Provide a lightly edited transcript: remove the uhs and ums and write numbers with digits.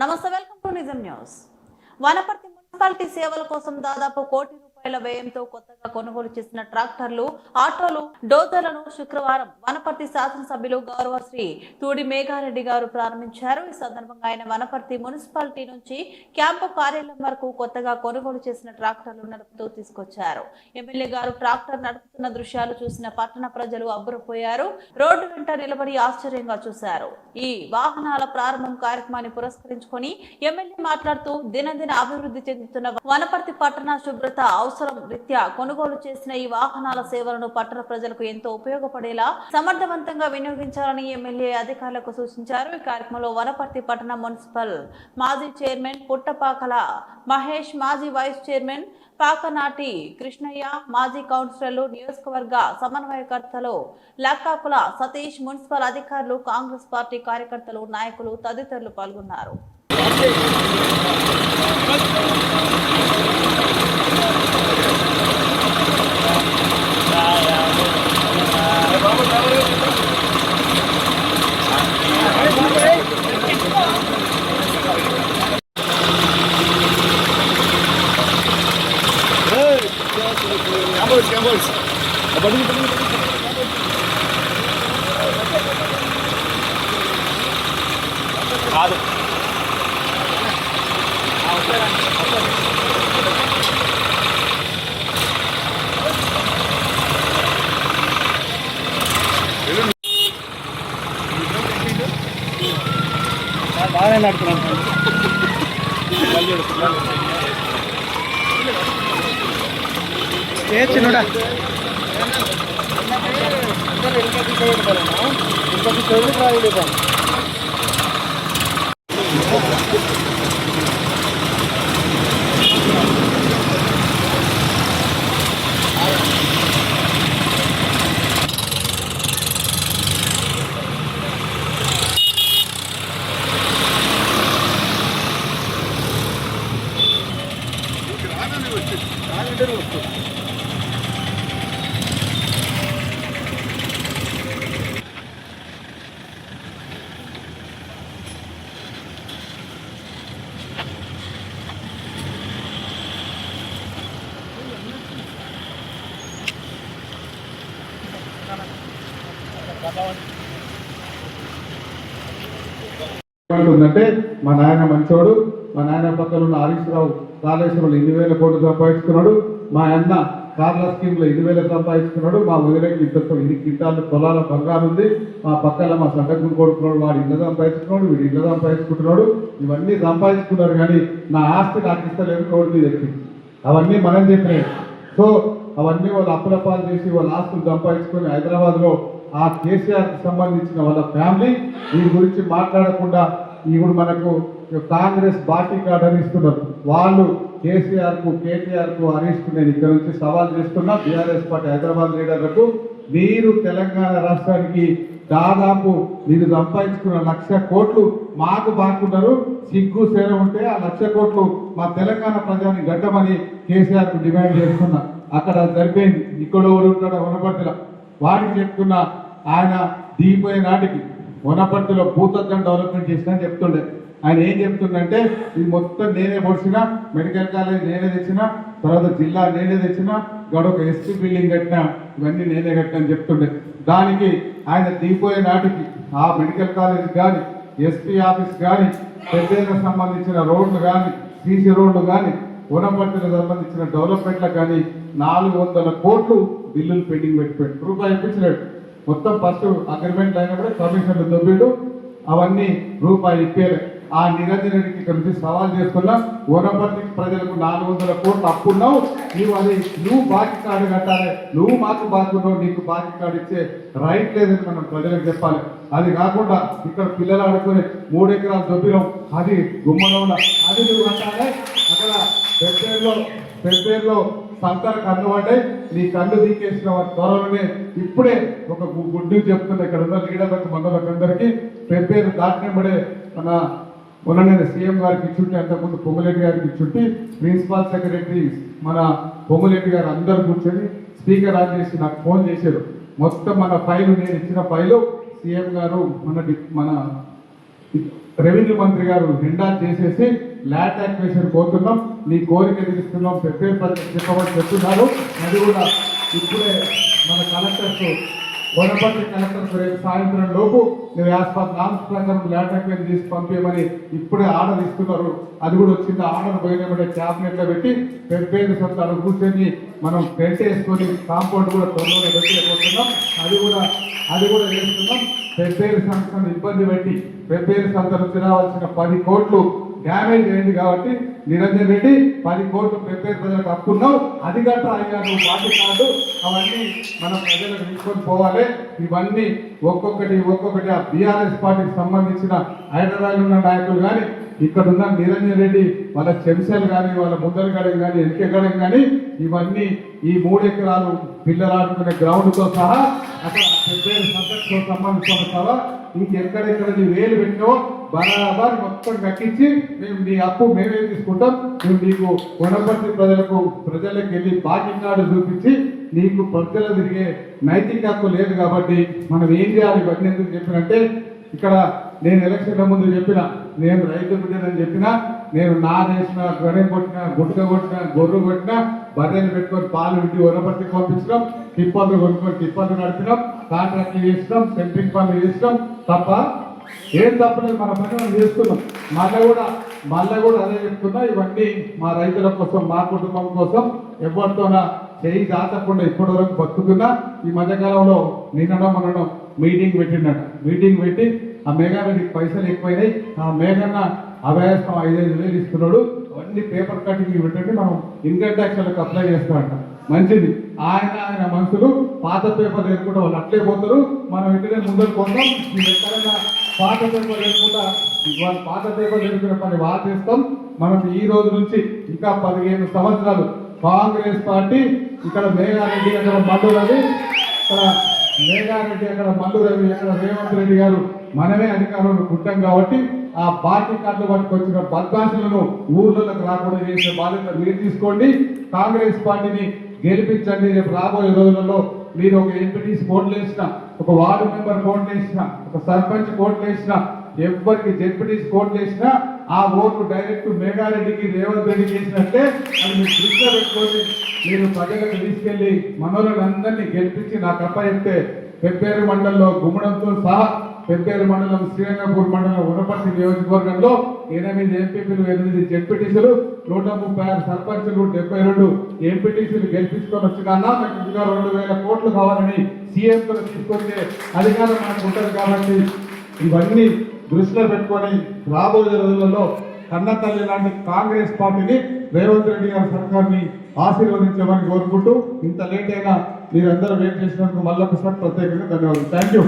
నమస్తే, welcome to నిజం news. Wanaparthy municipality సేవల కోసం దాదాపు ₹1 కోటి వ్యయంతో కొత్తగా కొనుగోలు చేసిన ట్రాక్టర్లు, ఆటోలు, డోజర్లను శుక్రవారం వనపర్తి శాసనసభ్యులు గౌరవశ్రీ తూడి మేఘారెడ్డి గారు ప్రారంభించారు. ఈ సందర్భంగా ఆయన వనపర్తి మున్సిపాలిటీ నుంచి క్యాంపు కార్యాలయం వరకు కొత్తగా కొనుగోలు చేసిన ట్రాక్టర్లు నడుపుతూ తీసుకొచ్చారు. ఎమ్మెల్యే గారు ట్రాక్టర్ నడుపుతున్న దృశ్యాలు చూసిన పట్టణ ప్రజలు అబ్బురపోయారు. రోడ్డు వెంట నిలబడి ఆశ్చర్యంగా చూశారు. ఈ వాహనాల ప్రారంభం కార్యక్రమాన్ని పురస్కరించుకొని ఎమ్మెల్యే మాట్లాడుతూ దినదిన అభివృద్ధి చెందుతున్న వనపర్తి పట్టణ శుభ్రత అవసరం రీత్యా కొనుగోలు చేసిన ఈ వాహనాల సేవలను పట్టణ ప్రజలకు ఎంతో ఉపయోగపడేలా సమర్థవంతంగా వినియోగించాలని ఎమ్మెల్యే అధికారులకు సూచించారు. ఈ కార్యక్రమంలో వనపర్తి పట్టణ మున్సిపల్ మాజీ చైర్మన్ పుట్టపాకల మహేష్, మాజీ వైస్ చైర్మన్ పాకనాటి కృష్ణయ్య, మాజీ కౌన్సిలర్లు, నియోజకవర్గ సమన్వయకర్తలు లక్కాకుల సతీష్, మున్సిపల్ అధికారులు, కాంగ్రెస్ పార్టీ కార్యకర్తలు, నాయకులు తదితరులు పాల్గొన్నారు. కాదు బాగానే నడుపుతున్నాను. ఏ చిన్నడా ఏమంటుందంటే మా నాయన మంచోడు, మా నాయన పక్కన ఉన్న హరీశ్రావు కాళేశ్వరంలో 2,000 కోట్లు సంపాదించుకున్నాడు, మా అన్న కార్ల స్కీమ్ లో 2,000 సంపాదించుకున్నాడు, మా వదిలేకి 2 క్వింటాల పొలాల బంగారు ఉంది, మా పక్కన మా సంగతులు కొడుకున్నాడు, వాడు ఇల్లు సంపాదించుకున్నాడు, వీడు ఇల్లు సంపాదించుకుంటున్నాడు. ఇవన్నీ సంపాదించుకున్నారు కానీ నా ఆస్తి నాకు ఇస్తలేదు, రోడ్డు మీద ఎక్కి అవన్నీ మనం చెప్పినాయి. సో అవన్నీ వాళ్ళు అప్పులపాలు చేసి వాళ్ళ ఆస్తులు సంపాదించుకొని హైదరాబాద్లో ఆ కేసీఆర్కి సంబంధించిన వాళ్ళ ఫ్యామిలీ దీని గురించి మాట్లాడకుండా ఇప్పుడు మనకు కాంగ్రెస్ బాటీ కార్డు అని ఇస్తున్నారు. వాళ్ళు కేసీఆర్కు, కేటీఆర్కు, హరీష్కు నేను ఇక్కడ నుంచి సవాల్ చేస్తున్నా. బీఆర్ఎస్ పార్టీ హైదరాబాద్ లీడర్లకు, మీరు తెలంగాణ రాష్ట్రానికి దాదాపు మీరు సంపాదించుకున్న 1,00,000 కోట్లు మాకు బాగున్నారు. సిగ్గు సేర ఉంటే ఆ 1,00,000 కోట్లు మా తెలంగాణ ప్రజాన్ని గడ్డమని కేసీఆర్కు డిమాండ్ చేస్తున్నా. అక్కడ సరిపోయింది. ఇక్కడ ఎవరు ఉంటాడో వనపర్తిలో వాడికి చెప్తున్నా. ఆయన దిగిపోయే నాటికి వనపర్తిలో భూతద్దం డెవలప్మెంట్ చేసినా చెప్తుండే. ఆయన ఏం చెప్తుండంటే ఇది మొత్తం నేనే పొడిచినా, మెడికల్ కాలేజ్ నేనే తెచ్చినా, తర్వాత జిల్లా నేనే తెచ్చినా, గడొక ఎస్పీ బిల్డింగ్ కట్టినా, ఇవన్నీ నేనే కట్టినా అని చెప్తుండే. దానికి ఆయన దిగిపోయే నాటికి ఆ మెడికల్ కాలేజ్ కానీ, ఎస్పీ ఆఫీస్ కానీ, పెద్దలకు సంబంధించిన రోడ్లు కానీ, సీసీ రోడ్లు కానీ, వనపర్తికి సంబంధించిన డెవలప్మెంట్లకు కానీ 400 కోట్లు బిల్లులు పెండింగ్ పెట్టిపోయాడు. రూపాయి ఇప్పించలేడు. మొత్తం ఫస్ట్ అగ్రిమెంట్లు అయినప్పుడే కమిషన్లు దొబ్బిడు, అవన్నీ రూపాయి ఇప్పేలే. ఆ నిరంజన్ రెడ్డికి ఇక్కడ నుంచి సవాల్ చేస్తున్నా. వనపర్తి ప్రజలకు 400 కోట్లు అప్పున్నావు, నువ్వు బాకీ కార్డు కట్టాలి, నువ్వు మాకు బాకున్నావు, నీకు బాకీ కార్డు ఇచ్చే రైట్ లేదని మనం ప్రజలకు చెప్పాలి. అది కాకుండా ఇక్కడ పిల్లలు ఆడుకుని 3 ఎకరాలు దొబ్బినాం, అది గుమ్మలో అది నువ్వు కట్టాలి. అక్కడ పెద్దలో సంతాన కన్ను పడ్డాయి, నీ కన్ను తీకేసిన త్వరలోనే ఇప్పుడే ఒక గుడ్డు చెప్తున్నా ఇక్కడ ఉన్న లీడర్లకు, మండలకు అందరికీ పెద్దలు దాటినబడే మొన్న నేను సీఎం గారికి ఇచ్చుంటే, అంతకుముందు పొంగులేటి గారికి ఇచ్చుంటే, ప్రిన్సిపాల్ సెక్రటరీ మన పొంగులేటి గారు అందరు కూర్చొని స్పీకర్ ఆన్ చేసి నాకు ఫోన్ చేశారు. మొత్తం మన ఫైలు, నేను ఇచ్చిన ఫైలు సీఎం గారు మన రెవెన్యూ మంత్రి గారు నిండా చేసేసి ల్యాండ్ యాక్విజిషన్ పోతున్నాం, నీ కోరిక తీరుస్తున్నాం, చెప్పమని చెప్తున్నారు. అది కూడా ఇప్పుడే మన కలెక్టర్స్ వనపర్తి కలెక్టర్స్ రేపు సాయంత్రం లోపు నువ్వు నామ్స్ ప్రకారం ల్యాండ్ యాక్విజిషన్ తీసి పంపించమని ఇప్పుడే ఆర్డర్ ఇస్తున్నారు. అది కూడా వచ్చింది. ఆర్డర్ పోయినప్పుడే క్యాబినెట్ లో పెట్టి పెద్ద సొంతాలు కూర్చొని మనం టెంట్ వేసుకొని కాంపౌండ్ కూడా త్వరలో పెట్టలేకపోతున్నాం. అది కూడా వేస్తున్నాం. పెద్దేరు సంస్థను ఇబ్బంది పెట్టి పెద్దేరు సంస్థ నుంచి రావాల్సిన 10 కోట్లు డ్యామేజ్ అయింది కాబట్టి నిరంజన్ రెడ్డి 10 కోట్లు పెద్దేరు ప్రజలకు అప్పున్నావు. అది గట్రా అయ్యా నువ్వు పార్టీ కాదు. అవన్నీ మనం ప్రజలకు తీసుకొని పోవాలి. ఇవన్నీ ఒక్కొక్కటి ఆ బీఆర్ఎస్ పార్టీకి సంబంధించిన హైదరాబాద్ ఉన్న నాయకులు కానీ ఇక్కడ ఉన్న నిరంజన్ రెడ్డి వాళ్ళ చెంచాలు కానీ వాళ్ళ ముద్దలు గడగ కానీ ఎన్నికగడం కానీ ఇవన్నీ ఈ 3 ఎకరాలు పిల్లలు ఆడుకునే గ్రౌండ్తో సహా అక్కడ పెద్ద సంతతో సంబంధించిన సహా ఇంకెక్కడెక్కడ నీ వేలు పెట్టినో బరాబర్ మొత్తం కక్కించి మేము నీ అప్పు మేమే తీసుకుంటాం. మేము నీకు వనపర్తి ప్రజలకు వెళ్ళి బాకీ కార్డు చూపించి నీకు ప్రజలు తిరిగే నైతిక హక్కు లేదు. కాబట్టి మనం ఏం చేయాలి? ఇవన్నీ ఎందుకు చెప్పినంటే ఇక్కడ నేను ఎలక్షన్ల ముందు చెప్పిన, నేను రైతు బిడ్డనని చెప్పినా, నేను నాదేసిన గొడవ కొట్టినా, గుట్క కొట్టినా, గొర్రె కొట్టినా, బర్రెలు పెట్టుకొని పాలు విట్టి వనపర్తికి పంపించడం, టిప్పర్లు కొనుక్కొని టిప్పర్లు నడిపినాం, కాంట్రాక్ట్లు చేసినాం, సెంట్రింగ్ పనులు చేసినాం. తప్ప ఏం తప్పలేదు. మన పని మనం చేసుకున్నాం. మళ్ళా కూడా అదే చెప్తున్నా. ఇవన్నీ మా రైతుల కోసం, మా కుటుంబం కోసం ఎవరితోనా చేయి దాటకుండా ఇప్పటి వరకు బతుకుతున్నా. ఈ మధ్యకాలంలో నిన్ననో మొన్ననో మీటింగ్ పెట్టిండట. మీటింగ్ పెట్టి ఆ మేఘారెడ్డికి పైసలు ఎక్కువైనాయి, ఆ మేఘన్న అభయాస్తం 5,000 ఇస్తున్నాడు, అవన్నీ పేపర్ కటింగ్ పెట్టండి, మనం ఇన్కమ్ ట్యాక్స్ అప్లై చేస్తామంట. మంచిది. ఆయన మనుషులు పాత పేపర్లు ఎదుర్కొంటే వాళ్ళు అట్లే పోతారు. మనం ఇంటినే ముందరు పోతాం. ఎక్కడైనా పాత పేపర్లు ఎదుర్కొంటా వాళ్ళు పాత పేపర్లు ఎదుర్కొనే పని వాళ్ళు చేస్తాం. మనం ఈ రోజు నుంచి ఇంకా 15 సంవత్సరాలు కాంగ్రెస్ పార్టీ ఇక్కడ మేఘారెడ్డి అక్కడ మల్లు రవి, ఇక్కడ మేఘారెడ్డి అక్కడ మల్లు రవి, అక్కడ రేవంత్ రెడ్డి గారు మనమే అధికారంలో పుట్టాం కాబట్టి ఆ పార్టీ కార్డు పట్టుకొచ్చిన బద్మాషులను ఊర్లలోకి రాకుండా చేసే బాధ్యత మీరు తీసుకోండి. కాంగ్రెస్ పార్టీని గెలిపించండి. రేపు రాబోయే రోజులలో మీరు ఒక ఎంపీటీసీ కోట్లు వేసిన, ఒక వార్డు మెంబర్ కోట్లు వేసిన, ఒక సర్పంచ్ కోట్లు వేసిన, ఎవరికి జెడ్పీటీసీ కోట్లు వేసినా ఆ ఓట్లు డైరెక్ట్ మేఘారెడ్డికి రేవంత్ రెడ్డికి వేసినట్టే. అది మీరు దృష్టిలో పెట్టుకొని మీరు ప్రజలకు తీసుకెళ్లి మనోళ్ళందరినీ గెలిపించి నాకు అప్ప చెప్తే పెప్పేరు మండలంలో గుమ్మడంతో సహా పెప్పేరు మండలం, శ్రీరంగపూర్ మండలం, వనపర్తి నియోజకవర్గంలో 8 ఎంపీపీలు, 8 జెడ్పీటీసీలు, 136 సర్పంచులు, 72 ఎంపీటీసీలు గెలిపించుకొని వచ్చినా నాకు ఇంకా 2,000 కోట్లు కావాలని సీఎంతో తీసుకొచ్చే అధికారం మనకు ఉంటుంది. కాబట్టి ఇవన్నీ దృష్టిలో పెట్టుకొని రాబోయే రోజులలో కన్నతల్లి లాంటి కాంగ్రెస్ పార్టీని, రేవంత్ రెడ్డి గారి సర్కార్ని ఆశీర్వదించమని కోరుకుంటూ ఇంత లేట్ అయినా మీరందరూ వెయిట్ చేసినందుకు మళ్ళొకసారి ప్రత్యేకంగా ధన్యవాదాలు. Thank you.